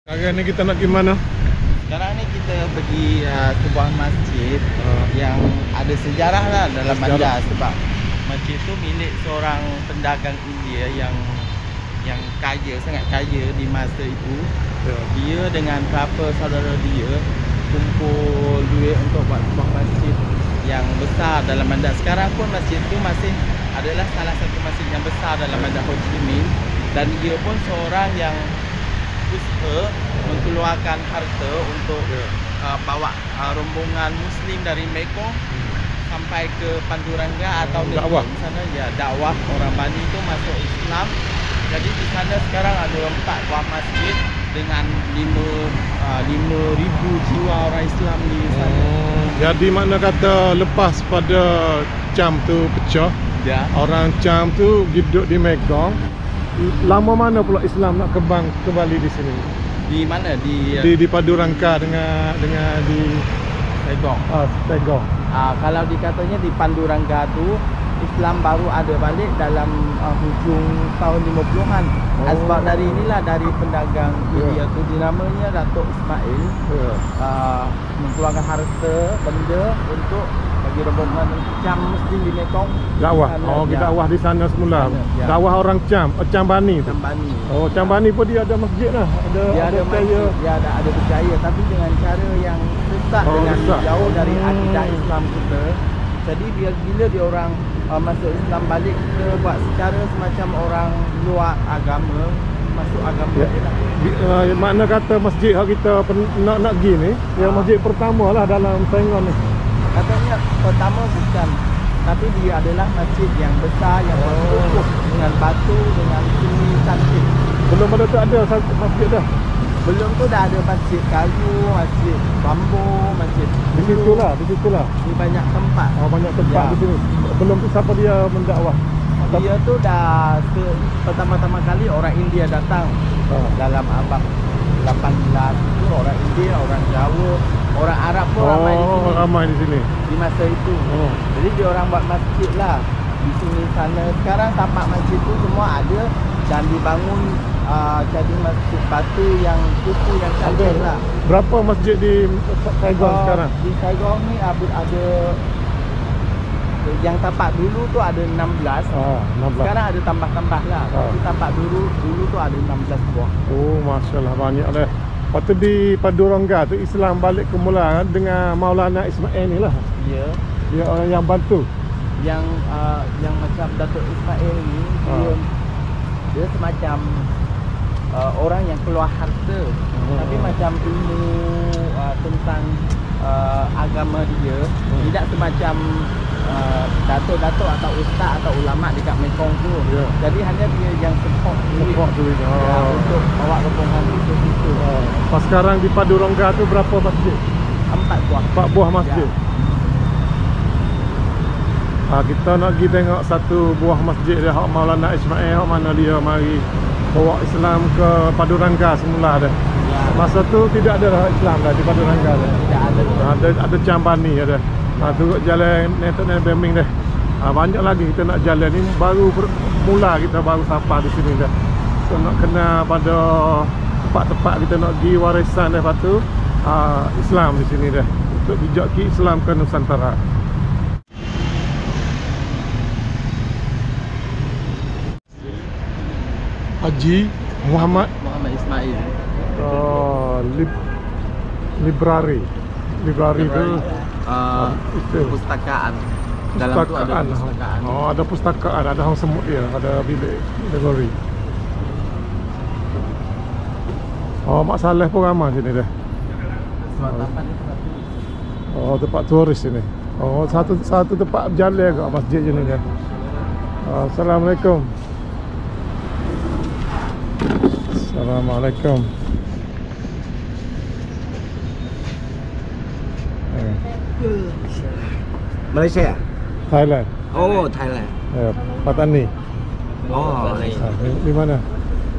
Sekarang ni kita nak pergi mana? Sekarang ni kita pergi sebuah masjid yang ada sejarah lah dalam bandar, sebab masjid tu milik seorang pendagang India yang kaya, sangat kaya di masa itu. Dia dengan beberapa saudara dia kumpul duit untuk buat sebuah masjid yang besar dalam bandar. Sekarang pun masjid tu masih adalah salah satu masjid yang besar dalam bandar Ho Chi Minh, dan dia pun seorang yang usaha mengeluarkan harta untuk bawa rombongan Muslim dari Mekong sampai ke Panduranga atau dakwah di sana, ya, dakwah orang Bani itu masuk Islam. Jadi di sana sekarang ada 4 buah masjid dengan 5,000 jiwa orang Islam di sana. Jadi makna kata lepas pada Cham tu pecah, Ya. orang Cham tu hidup di Mekong. Lama mana pula Islam nak kembang kembali di sini? Di mana? Di Padurangka dengan di Saigon. Saigon. Kalau dikatanya di Panduranga tu Islam baru ada balik dalam hujung tahun 50-an. Sebab dari inilah, dari pedagang India tu, dinamanya Datuk Ismail, mengeluarkan harta benda untuk bagi rombongan Cham Muslim di Mekong. Dakwah. Dakwah di sana semula. Dakwah orang Cham, Cham Bani tu. Cham Bani. Cham Bani pun dia ada masjid lah. Ada percaya. Dia ada percaya, tapi dengan cara yang sesat, dengan jauh dari akidah Islam kita. Jadi bila dia orang masuk Islam balik, kita buat secara semacam orang luar agama masuk agama dia lah. Makna kata masjid yang kita nak pergi ni, yang masjid pertama lah dalam Saigon ni. Katanya pertama bukan, tapi dia adalah masjid yang besar, yang berkukuh dengan batu, dengan seni cantik. Belum pada tu ada masjid dah. Belum tu dah ada masjid kayu, masjid bambu, masjid Di situlah. di banyak tempat. Banyak tempat di sini. Belum tu siapa dia mendakwah? Dia tu dah pertama-tama kali orang India datang dalam abad 18 itu, orang India, orang Jawa, orang Arab pun ramai di sini. Ramai di sini. Di masa itu. Jadi dia orang buat masjid lah di sini sana. Sekarang tapak masjid tu semua ada dan dibangun jadi masjid batu yang kuku yang cantik lah. Berapa masjid di Saigon sekarang? Di Saigon ni ada yang tapak dulu tu ada 16. 16. Sekarang ada tambah-tambah lah. Tapi tapak dulu tu ada 16 buah. Masya-Allah, banyak dah. Lepas tu di Padurangka tu Islam balik ke mula dengan Maulana Ismail ni lah. Ya. Dia orang yang bantu. Yang macam Datuk Ismail ni, dia semacam orang yang keluar harta. Tapi macam ilmu tentang agama dia tidak semacam datuk-datuk atau ustaz atau ulama dekat Mekong tu. Jadi hanya dia yang support duit untuk bawa rombongan ke situ. Pas sekarang di Padurangka tu berapa masjid? 4 buah. 4 buah masjid. Kita nak pergi tengok satu buah masjid dia, hak Maulana Ismail, hak mana dia mari bawa Islam ke Padurangka semula dah. Masa tu tidak ada Islam dah di Padurangka dah. Tidak ada. Ada Cham Bani ada. Turut jalan Netok Beming dah. Banyak lagi kita nak jalan ni, baru mula kita baru sampai di sini dah. Kita nak kena pada tempat-tempat kita nak pergi warisan dah, lepas tu Islam di sini dah. Untuk dijaki Islam ke Nusantara. Haji Muhammad Ismail. Library tu Perpustakaan. Dalam tu ada perpustakaan. Ada perpustakaan, ada hang semut dia, ada bilik library. Mak Saleh pun ramai sini dah. Tempat turis sini. Satu tempat berjalan kat masjid je ni dah. Assalamualaikum. Assalamualaikum. Malaysia? Thailand. Thailand. Patani. Malaysia. Di mana?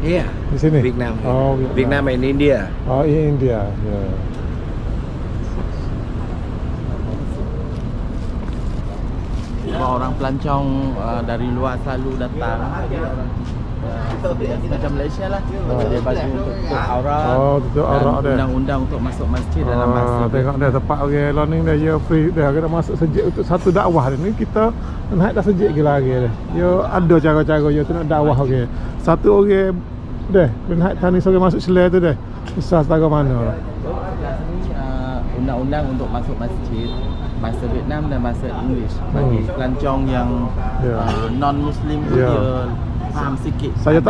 Iya. Di sini. Vietnam. Vietnam. Vietnam in India. In India. Orang pelancong dari luar selalu datang. macam Malaysia lah. Dia bagi untuk tutup aurat. Oh, tutup dan aurat dia. Undang-undang untuk masuk masjid dalam masa Tengok dia tempat orang learning dia dia free dia kena masuk sejik untuk satu dakwah dia. Ni kita nak dah sejik gila lagi dia. Dia ada cara-cara dia tu nak dakwah orang. Satu orang deh ben tani sore masuk selai tu deh. Besar setara mana lah. Sebelah sini undang-undang untuk masuk masjid bahasa Vietnam dan bahasa English bagi pelancong yang non muslim tu dia faham sikit. Saya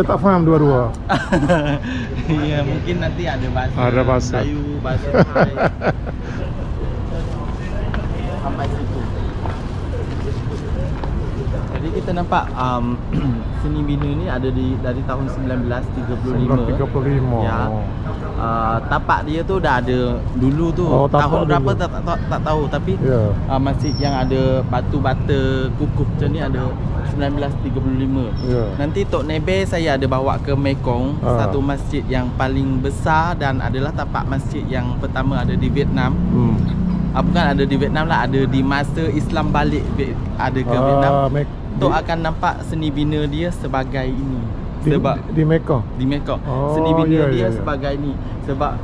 tak faham dua-dua. Ya, mungkin nanti ada bahasa Melayu, bahasa Thai. Sampai situ. Jadi kita nampak seni bina ni ada dari tahun 1935. 1935. Ya. Tapak dia tu dah ada dulu tu. Tahun berapa tak tahu, tapi masjid yang ada batu bata kukuh macam ni ada 1935. Nanti Tok Nebe saya ada bawa ke Mekong, satu masjid yang paling besar dan adalah tapak masjid yang pertama ada di Vietnam. Bukan ada di Vietnam lah, ada di masa Islam balik ada ke Vietnam. Tok akan nampak seni bina dia sebagai ini. Sebab di Mekong. Di Mekong. Seni bina dia sebagai ni. Sebab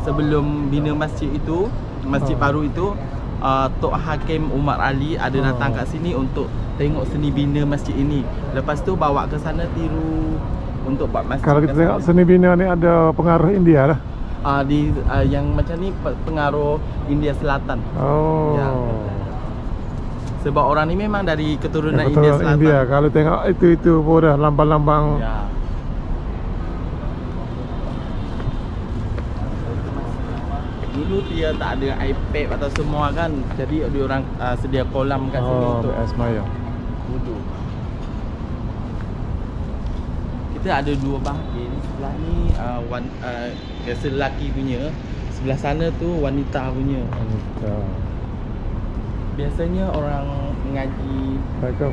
sebelum bina masjid itu, masjid baru itu, Tok Hakim Umar Ali ada datang kat sini untuk tengok seni bina masjid ini. Lepas tu bawa ke sana tiru untuk buat masjid. Kalau kita tengok seni bina ni ada pengaruh India lah. Yang macam ni pengaruh India Selatan. Ya. Sebab orang ni memang dari keturunan India Selatan. India. Kalau tengok itu pun dah lambang-lambang. Ya. Dulu dia tak ada iPad atau semua kan. Jadi dia orang sedia kolam kat sini untuk sembahyang. wudu. Kita ada dua bahagian. Sebelah ni biasa lelaki punya. Sebelah sana tu wanita punya. Wanita. Biasanya orang mengaji. Assalamualaikum.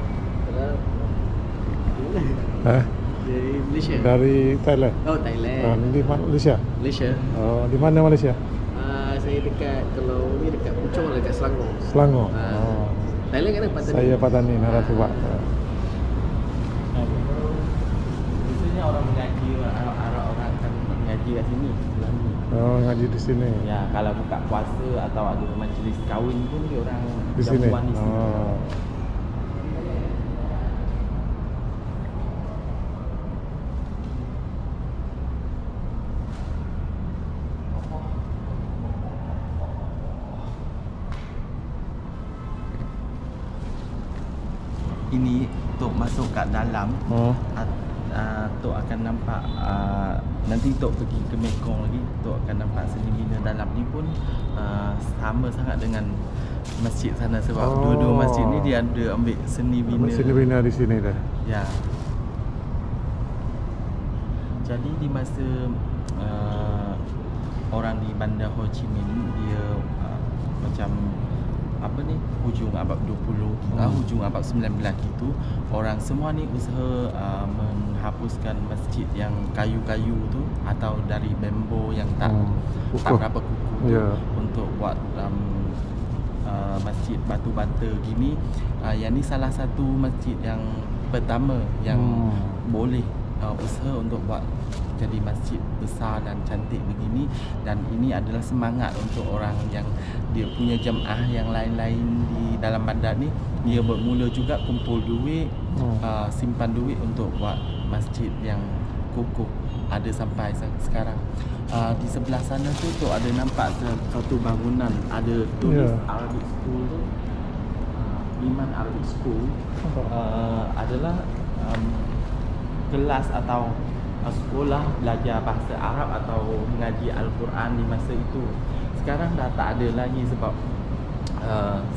Dari Malaysia. Dari Thailand. Oh, Thailand. Di mana Malaysia? Malaysia. Oh, di mana Malaysia? Saya dekat, kalau ni dekat Puchong, dekat Selangor. Selangor. Thailand kan Patani. Saya Patani, Narathiwat. Biasanya orang mengaji, orang akan mengaji kat sini. Oh, ngaji di sini. Ya, kalau buka puasa atau ada majlis kahwin pun dia orang Di sini. jamuan di sini. Ini Tok masuk kat dalam. Tok akan nampak nanti Tok pergi ke Mekong lagi, Tok akan nampak seni bina dalam ni pun sama sangat dengan masjid sana sebab dua-dua masjid ni dia ada ambil seni bina. Seni bina di sini dah. Ya. Jadi di masa orang di Bandar Ho Chi Minh dia macam apa ni, hujung abad 20, hujung abad 19 itu, orang semua ni usaha menghapuskan masjid yang kayu-kayu tu atau dari bambu yang tak berapa kukuh tu, untuk buat masjid batu bata gini. Yang ni salah satu masjid yang pertama yang boleh usaha untuk buat jadi masjid besar dan cantik begini, dan ini adalah semangat untuk orang yang dia punya jemaah yang lain-lain di dalam bandar ni. Dia bermula juga kumpul duit, simpan duit untuk buat masjid yang kukuh, ada sampai sekarang. Di sebelah sana tu ada nampak satu bangunan, ada tulis Arabic School tu. Iman Arabic School adalah kelas atau sekolah belajar bahasa Arab atau mengaji Al-Quran di masa itu. Sekarang dah tak ada lagi sebab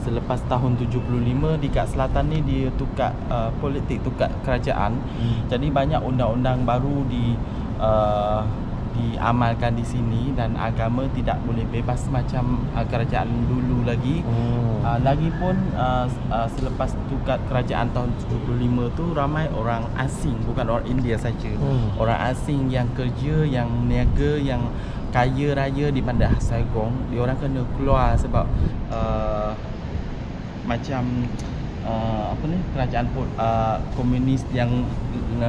selepas tahun 75 di kat selatan ni dia tukar politik, tukar kerajaan. Jadi banyak undang-undang baru diamalkan di sini dan agama tidak boleh bebas macam kerajaan dulu lagi. Lagipun selepas tukar kerajaan tahun 75 tu ramai orang asing, bukan orang India saja. Orang asing yang kerja, yang niaga, yang kaya raya di Bandar Saigon, dia orang kena keluar sebab macam apa ni, kerajaan komunis yang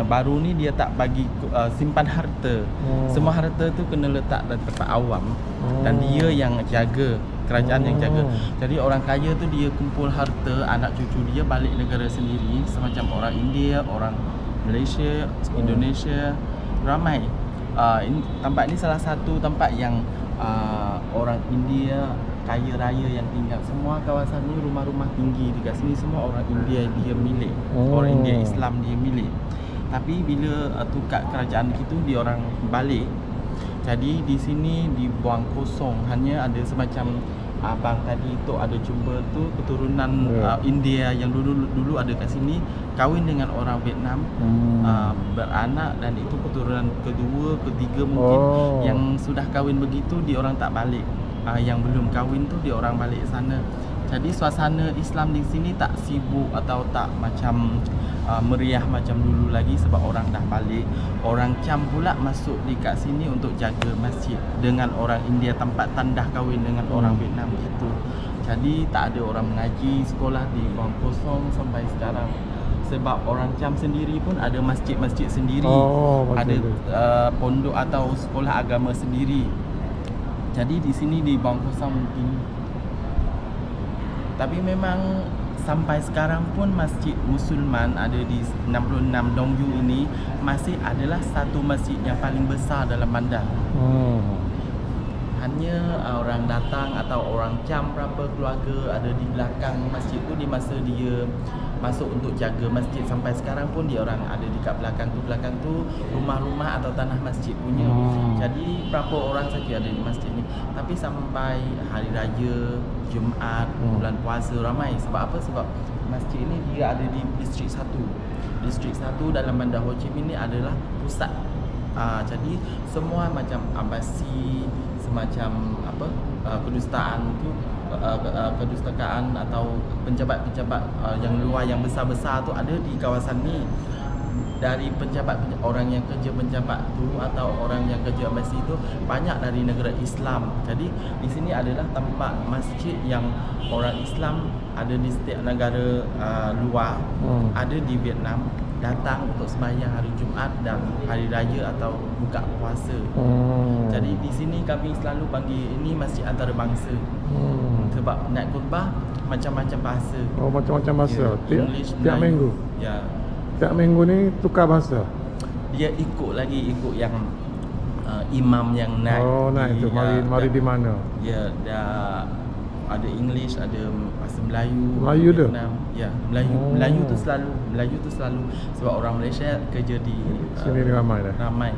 baru ni dia tak bagi simpan harta. Semua harta tu kena letak di tempat awam dan dia yang jaga, kerajaan yang jaga. Jadi orang kaya tu dia kumpul harta, anak cucu dia balik negara sendiri, semacam orang India, orang Malaysia, Indonesia, ramai. Tempat ni salah satu tempat yang orang India kaya raya yang tinggal. Semua kawasan ni rumah-rumah tinggi dekat sini semua orang India dia milik. Orang India Islam dia milik. Tapi bila tukar kerajaan gitu dia orang balik. Jadi di sini dibuang kosong, hanya ada semacam abang tadi tu ada jumpa tu keturunan India yang dulu ada kat sini kahwin dengan orang Vietnam, beranak, dan itu keturunan kedua, ketiga mungkin yang sudah kahwin begitu dia orang tak balik. Yang belum kahwin tu dia orang balik sana. Jadi suasana Islam di sini tak sibuk atau tak macam meriah macam dulu lagi sebab orang dah balik. Orang Cham pula masuk di kat sini untuk jaga masjid dengan orang India, tempat tandah kahwin dengan orang Vietnam gitu. Jadi tak ada orang mengaji, sekolah di buang kosong sampai sekarang. Sebab orang Cham sendiri pun ada masjid-masjid sendiri, ada pondok atau sekolah agama sendiri. Jadi di sini di buang kosong mungkin. Tapi memang sampai sekarang pun masjid Musulman ada di 66 Dong Yu ini masih adalah satu masjid yang paling besar dalam bandar. Hanya orang datang atau orang Cham berapa keluarga ada di belakang masjid tu di masa dia masuk untuk jaga masjid. Sampai sekarang pun dia orang ada di kat belakang tu rumah-rumah atau tanah masjid punya. Jadi berapa orang saja ada di masjid ni. Tapi sampai hari raya, Jumaat, bulan puasa ramai. Sebab apa? Sebab masjid ni dia ada di distrik 1. Distrik 1 dalam bandar Ho Chi Minh ni adalah pusat. Jadi semua macam ambasi, semacam apa, kedustaan tu, kedustakaan atau penjabat-penjabat yang luar yang besar-besar tu ada di kawasan ni. Dari penjabat orang yang kerja penjabat tu atau orang yang kerja ambasi tu banyak dari negara Islam. Jadi di sini adalah tempat masjid yang orang Islam ada di setiap negara luar, ada di Vietnam, datang untuk sembahyang hari Jumaat dan hari raya atau buka puasa. Jadi di sini kami selalu panggil ini masjid antarabangsa. Sebab naik khutbah macam-macam bahasa. Macam-macam bahasa. English, Tiap minggu. Ya. Tiap minggu ni tukar bahasa. Dia ikut yang imam yang naik. Naik tu mari di mana? Ya, dah ada English, ada bahasa Melayu. Melayu tu? Ya, Melayu tu selalu sebab orang Malaysia kerja di sini ramai dah. Ramai.